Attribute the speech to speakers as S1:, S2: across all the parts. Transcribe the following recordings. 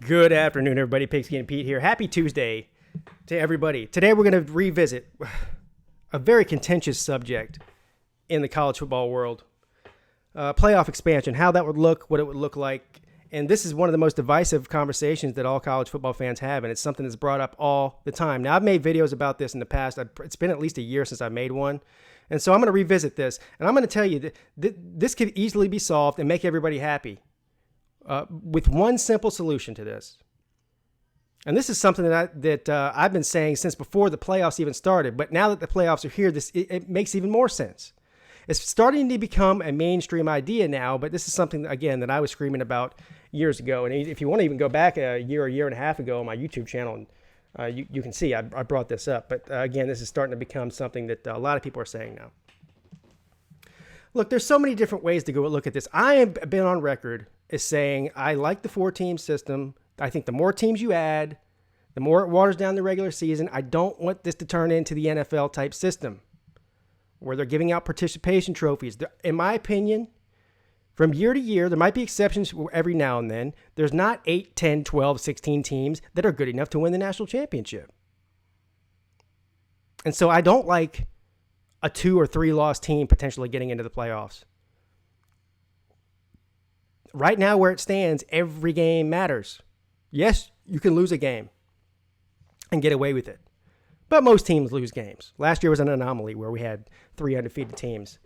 S1: Good afternoon, everybody. Pigskin and Pete here. Happy Tuesday to everybody. Today we're going to revisit a very contentious subject in the college football world. Playoff expansion, how that would look, what it would look like. And this is one of the most divisive conversations that all college football fans have, and it's something that's brought up all the time. Now, I've made videos about this in the past. It's been at least a year since I made one. And so I'm going to revisit this, and I'm going to tell you that this could easily be solved and make everybody happy with one simple solution to this. And this is something that I've been saying since before the playoffs even started. But now that the playoffs are here, it makes even more sense. It's starting to become a mainstream idea now, but this is something, again, that I was screaming about years ago. And if you want to even go back a year and a half ago on my YouTube channel, you can see I brought this up. But again, this is starting to become something that a lot of people are saying now. Look, there's so many different ways to go look at this. I have been on record as saying I like the 4-team system. I think the more teams you add, the more it waters down the regular season. I don't want this to turn into the NFL type system where they're giving out participation trophies. In my opinion, from year to year, there might be exceptions every now and then. There's not 8, 10, 12, 16 teams that are good enough to win the national championship. And so I don't like a 2 or 3 loss team potentially getting into the playoffs. Right now, where it stands, every game matters. Yes, you can lose a game and get away with it. But most teams lose games. Last year was an anomaly where we had 3 undefeated teams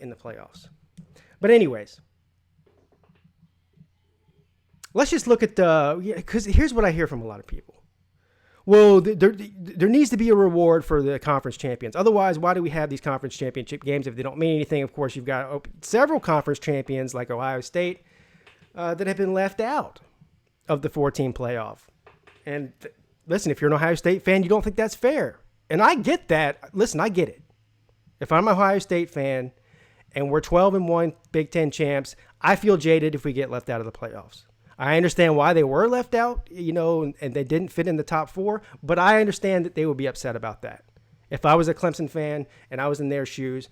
S1: in the playoffs. But anyways, let's just look at because here's what I hear from a lot of people. Well, there needs to be a reward for the conference champions. Otherwise, why do we have these conference championship games if they don't mean anything? Of course, you've got several conference champions like Ohio State that have been left out of the 4-team playoff. And listen, if you're an Ohio State fan, you don't think that's fair. And I get that. Listen, I get it. If I'm an Ohio State fan and we're 12-1 Big Ten champs, I feel jaded if we get left out of the playoffs. I understand why they were left out, and they didn't fit in the top 4, but I understand that they would be upset about that. If I was a Clemson fan and I was in their shoes,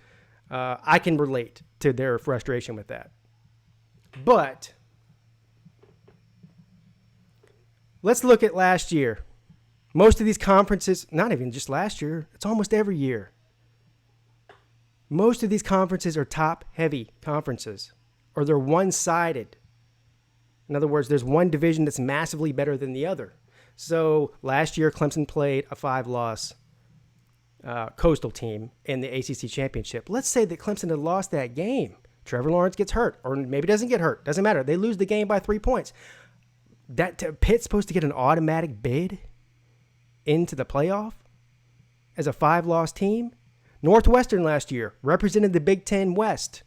S1: I can relate to their frustration with that. But let's look at last year. Most of these conferences, not even just last year, it's almost every year. Most of these conferences are top-heavy conferences, or they're one-sided. In other words, there's one division that's massively better than the other. So last year, Clemson played a 5-loss Coastal team in the ACC championship. Let's say that Clemson had lost that game. Trevor Lawrence gets hurt, or maybe doesn't get hurt. Doesn't matter. They lose the game by 3 points. Pitt's supposed to get an automatic bid into the playoff as a 5-loss team. Northwestern last year represented the Big Ten West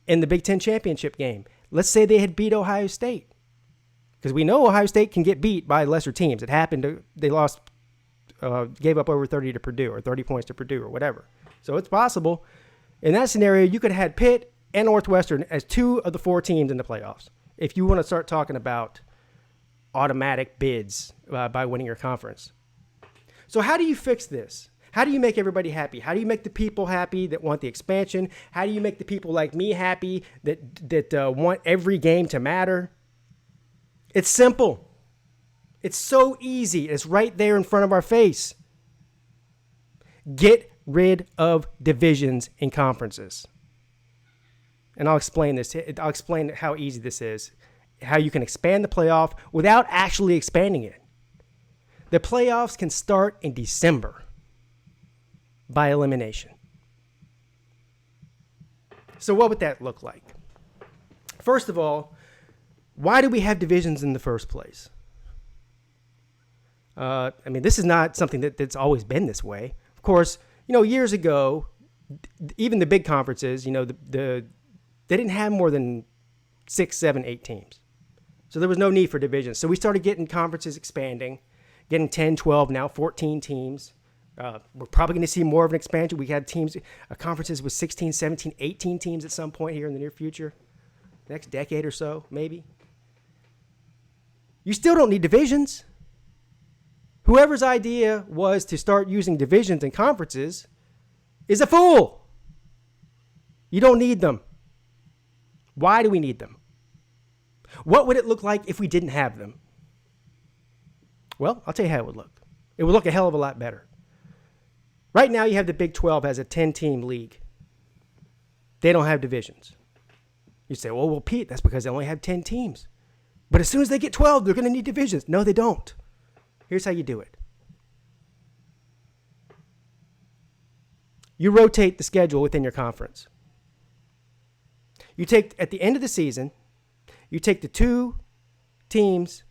S1: in the Big Ten championship game. Let's say they had beat Ohio State, because we know Ohio State can get beat by lesser teams. It happened. They lost, gave up over 30 to Purdue, or 30 points to Purdue, or whatever. So it's possible. In that scenario, you could have had Pitt and Northwestern as 2 of the 4 teams in the playoffs. If you want to start talking about automatic bids by winning your conference. So how do you fix this? How do you make everybody happy? How do you make the people happy that want the expansion? How do you make the people like me happy that want every game to matter? It's simple. It's so easy. It's right there in front of our face. Get rid of divisions in conferences. And I'll explain this. I'll explain how easy this is. How you can expand the playoff without actually expanding it. The playoffs can start in December. By elimination. So what would that look like? First of all, why do we have divisions in the first place? This is not something that's always been this way. Of course, years ago, even the big conferences, they didn't have more than 6, 7, 8 teams. So there was no need for divisions. So we started getting conferences expanding, getting 10, 12, now 14 teams. We're probably going to see more of an expansion. We had conferences with 16, 17, 18 teams at some point here in the near future. Next decade or so, maybe. You still don't need divisions. Whoever's idea was to start using divisions and conferences is a fool. You don't need them. Why do we need them? What would it look like if we didn't have them? Well, I'll tell you how it would look. It would look a hell of a lot better. Right now, you have the Big 12 as a 10-team league. They don't have divisions. You say, well, Pete, that's because they only have 10 teams. But as soon as they get 12, they're going to need divisions. No, they don't. Here's how you do it. You rotate the schedule within your conference. You take, at the end of the season, you take the 2 teams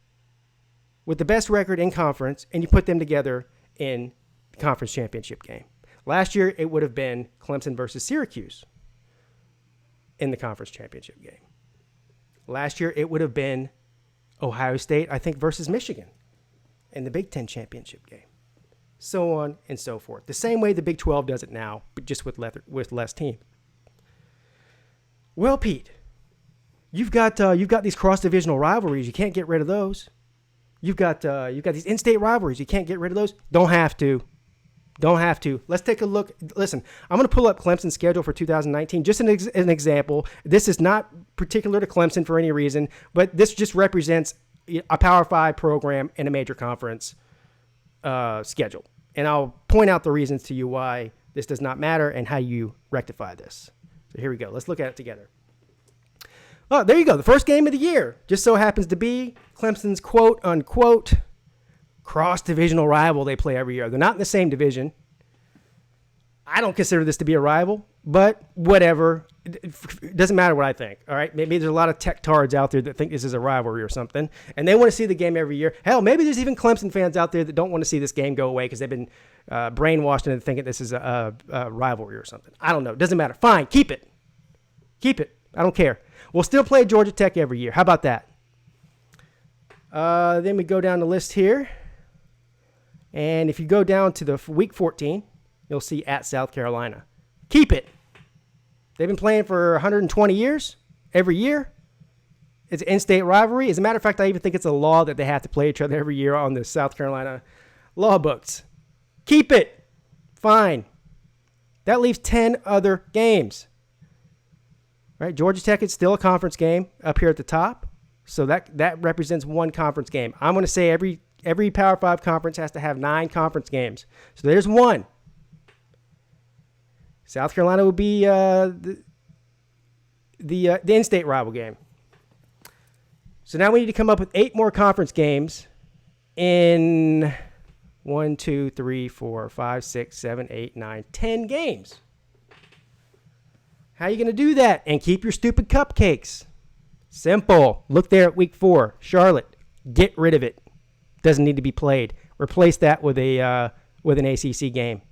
S1: with the best record in conference, and you put them together in the conference championship game. Last year, it would have been Clemson versus Syracuse in the conference championship game. Last year, it would have been Ohio State, I think, versus Michigan in the Big Ten championship game. So on and so forth. The same way the Big 12 does it now, but just with less teams. Well, Pete, you've got these cross-divisional rivalries. You can't get rid of those. You've got these in-state rivalries. You can't get rid of those. Don't have to. Let's take a look. Listen, I'm going to pull up Clemson's schedule for 2019. Just an example. This is not particular to Clemson for any reason, but this just represents a Power 5 program in a major conference schedule. And I'll point out the reasons to you why this does not matter and how you rectify this. So here we go. Let's look at it together. Oh, there you go. The first game of the year just so happens to be Clemson's quote-unquote cross-divisional rival they play every year. They're not in the same division. I don't consider this to be a rival, but whatever. It doesn't matter what I think, all right? Maybe there's a lot of tech tards out there that think this is a rivalry or something, and they want to see the game every year. Hell, maybe there's even Clemson fans out there that don't want to see this game go away because they've been brainwashed into thinking this is a rivalry or something. I don't know. It doesn't matter. Fine. Keep it. I don't care. We'll still play Georgia Tech every year. How about that? Then we go down the list here. And if you go down to the week 14, you'll see at South Carolina. Keep it. They've been playing for 120 years, every year. It's an in-state rivalry. As a matter of fact, I even think it's a law that they have to play each other every year on the South Carolina law books. Keep it. Fine. That leaves 10 other games. Right? Georgia Tech is still a conference game up here at the top. So that represents one conference game. I'm going to say every Power 5 conference has to have 9 conference games. So there's one. South Carolina would be the in-state rival game. So now we need to come up with 8 more conference games in 1, 2, 3, 4, 5, 6, 7, 8, 9, 10 games. How are you going to do that? And keep your stupid cupcakes. Simple. Look there at week 4. Charlotte, get rid of it. Doesn't need to be played. Replace that with an ACC game.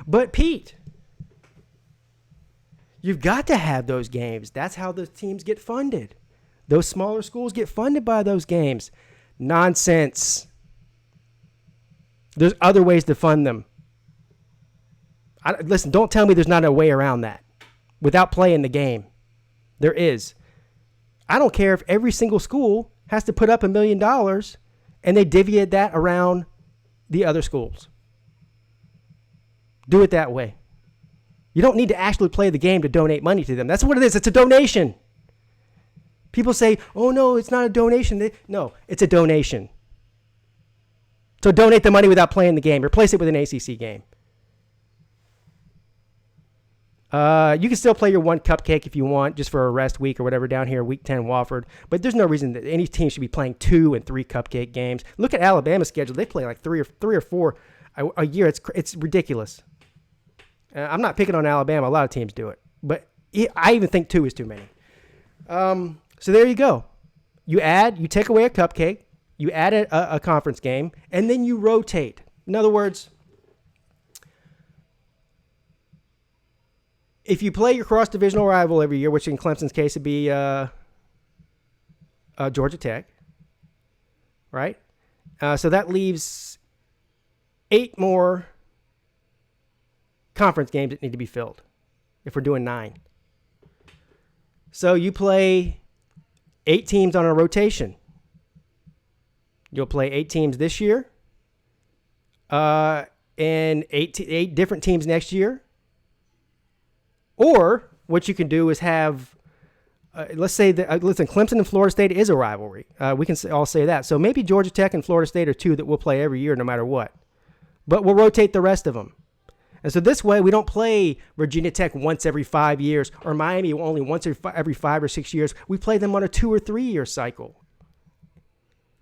S1: But Pete, you've got to have those games. That's how the teams get funded. Those smaller schools get funded by those games. Nonsense. There's other ways to fund them. Listen, don't tell me there's not a way around that without playing the game. There is. I don't care if every single school has to put up $1 million and they divvy that around the other schools. Do it that way. You don't need to actually play the game to donate money to them. That's what it is. It's a donation. People say, oh, no, it's not a donation. No, it's a donation. So donate the money without playing the game. Replace it with an ACC game. You can still play your one cupcake if you want, just for a rest week or whatever down here, week 10, Wofford. But there's no reason that any team should be playing 2 and 3 cupcake games. Look at Alabama's schedule. They play like three or four a year. It's ridiculous. I'm not picking on Alabama. A lot of teams do it. But I even think 2 is too many. So there you go. You take away a cupcake, you add a conference game, and then you rotate. In other words, if you play your cross-divisional rival every year, which in Clemson's case would be Georgia Tech, right? So that leaves 8 more conference games that need to be filled if we're doing 9. So you play 8 teams on a rotation. You'll play 8 teams this year and 8 different teams next year. Or what you can do is have let's say that, listen, Clemson and Florida State is a rivalry. We can all say that. So maybe Georgia Tech and Florida State are two that we'll play every year no matter what. But we'll rotate the rest of them. And so this way, we don't play Virginia Tech once every 5 years or Miami only once every 5 or 6 years. We play them on a 2 or 3 year cycle.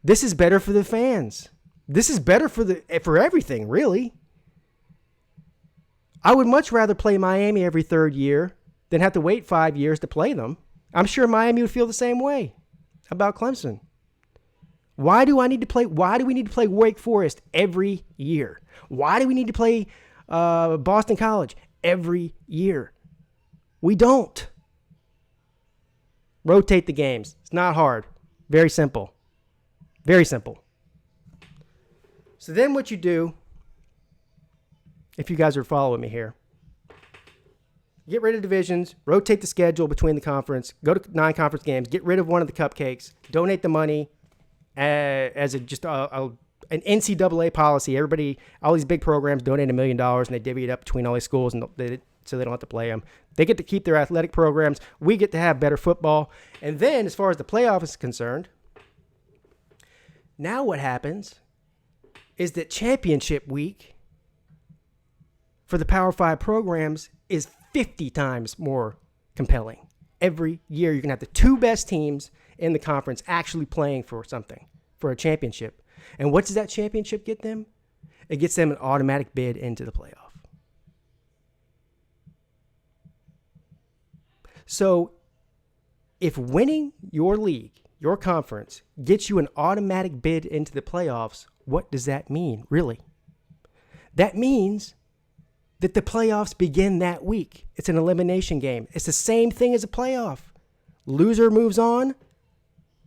S1: This is better for the fans. This is better for everything, really. I would much rather play Miami every 3rd year than have to wait 5 years to play them. I'm sure Miami would feel the same way about Clemson. Why do we need to play Wake Forest every year? Why do we need to play Boston College every year? We don't. Rotate the games. It's not hard. Very simple. Very simple. So then what you do, if you guys are following me here, get rid of divisions, rotate the schedule between the conference, go to 9 conference games, get rid of one of the cupcakes, donate the money as an NCAA policy. Everybody, all these big programs donate $1 million and they divvy it up between all these schools so they don't have to play them. They get to keep their athletic programs. We get to have better football. And then as far as the playoff is concerned, now what happens is that championship week for the Power 5 programs is 50 times more compelling. Every year you're going to have the 2 best teams in the conference actually playing for something, for a championship. And what does that championship get them? It gets them an automatic bid into the playoff. So if winning your league, your conference, gets you an automatic bid into the playoffs, what does that mean, really? That means that the playoffs begin that week. It's an elimination game. It's the same thing as a playoff. Loser moves on.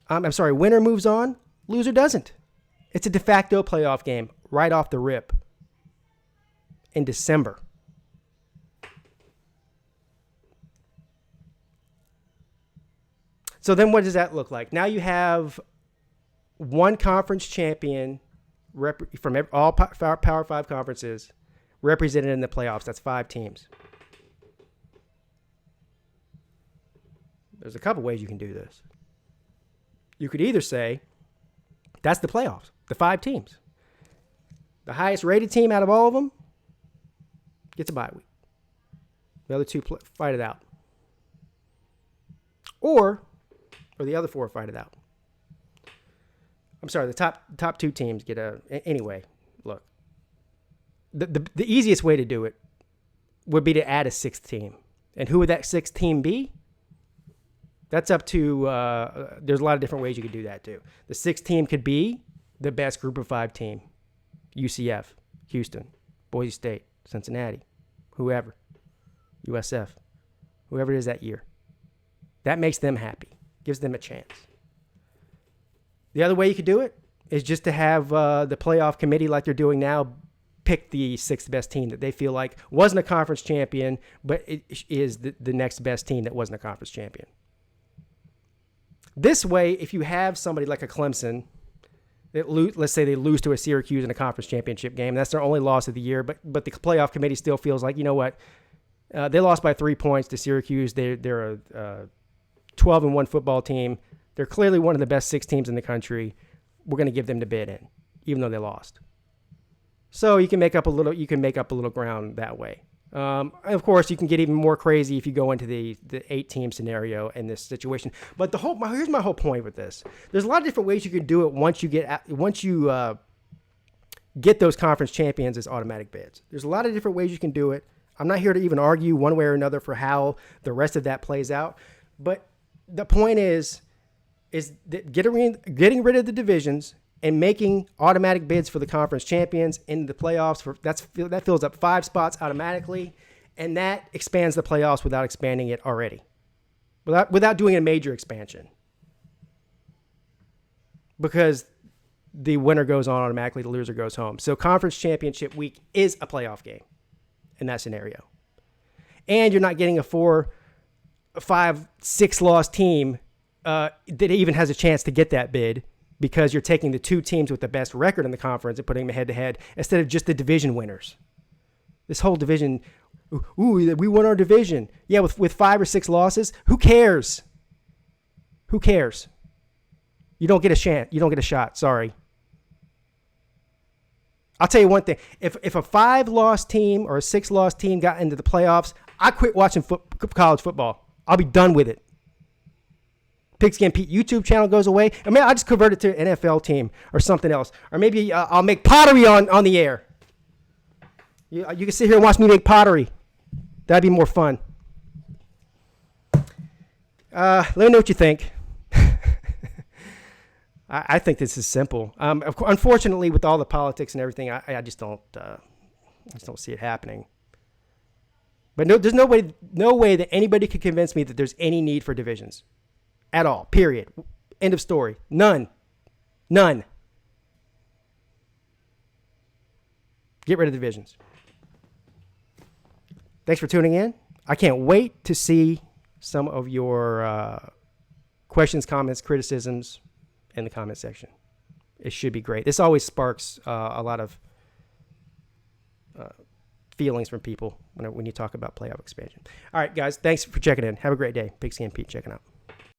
S1: Winner moves on. Loser doesn't. It's a de facto playoff game right off the rip in December. So then what does that look like? Now you have one conference champion from all Power 5 conferences represented in the playoffs. That's 5 teams. There's a couple ways you can do this. You could either say, that's the playoffs, the 5 teams. The highest rated team out of all of them gets a bye week. The other 2 fight it out. Or the other 4 fight it out. I'm sorry, the top 2 teams get anyway, look. The easiest way to do it would be to add a 6th team. And who would that 6th team be? That's up to, there's a lot of different ways you could do that too. The 6th team could be the best group of 5 team. UCF, Houston, Boise State, Cincinnati, whoever, USF, whoever it is that year. That makes them happy, gives them a chance. The other way you could do it is just to have the playoff committee, like they're doing now, pick the 6th best team that they feel like wasn't a conference champion, but it is the next best team that wasn't a conference champion. This way, if you have somebody like a Clemson, that let's say they lose to a Syracuse in a conference championship game, that's their only loss of the year, but the playoff committee still feels like, you know what, they lost by 3 points to Syracuse. They're a 12-1 football team. They're clearly one of the best 6 teams in the country. We're going to give them the bid in, even though they lost. So you can make up a little ground that way. Of course, you can get even more crazy if you go into the 8-team scenario in this situation. But here's my whole point with this. There's a lot of different ways you can do it once you get those conference champions as automatic bids. There's a lot of different ways you can do it. I'm not here to even argue one way or another for how the rest of that plays out. But the point is that getting rid of the divisions and making automatic bids for the conference champions in the playoffs, that fills up 5 spots automatically, and that expands the playoffs without expanding it already, without doing a major expansion. Because the winner goes on automatically, the loser goes home. So conference championship week is a playoff game in that scenario. And you're not getting a 4, 5, 6 loss team that even has a chance to get that bid, because you're taking the 2 teams with the best record in the conference and putting them head-to-head instead of just the division winners. This whole division, we won our division. Yeah, with 5 or 6 losses, who cares? Who cares? You don't get a chance. You don't get a shot. Sorry. I'll tell you one thing. If a 5-loss team or a 6-loss team got into the playoffs, I quit watching college football. I'll be done with it. Pigskin Pete YouTube channel goes away. I mean, I just convert it to an NFL team or something else. Or maybe I'll make pottery on the air. You can sit here and watch me make pottery. That'd be more fun. Let me know what you think. I think this is simple. Unfortunately, with all the politics and everything, I just don't see it happening. But there's no way that anybody could convince me that there's any need for divisions at all. Period. End of story. None. Get rid of divisions. Thanks for tuning in. I can't wait to see some of your questions, comments, criticisms in the comment section. It should be great. This always sparks a lot of feelings from people when you talk about playoff expansion. All right, guys, thanks for checking in. Have a great day. Pigskin Pete checking out.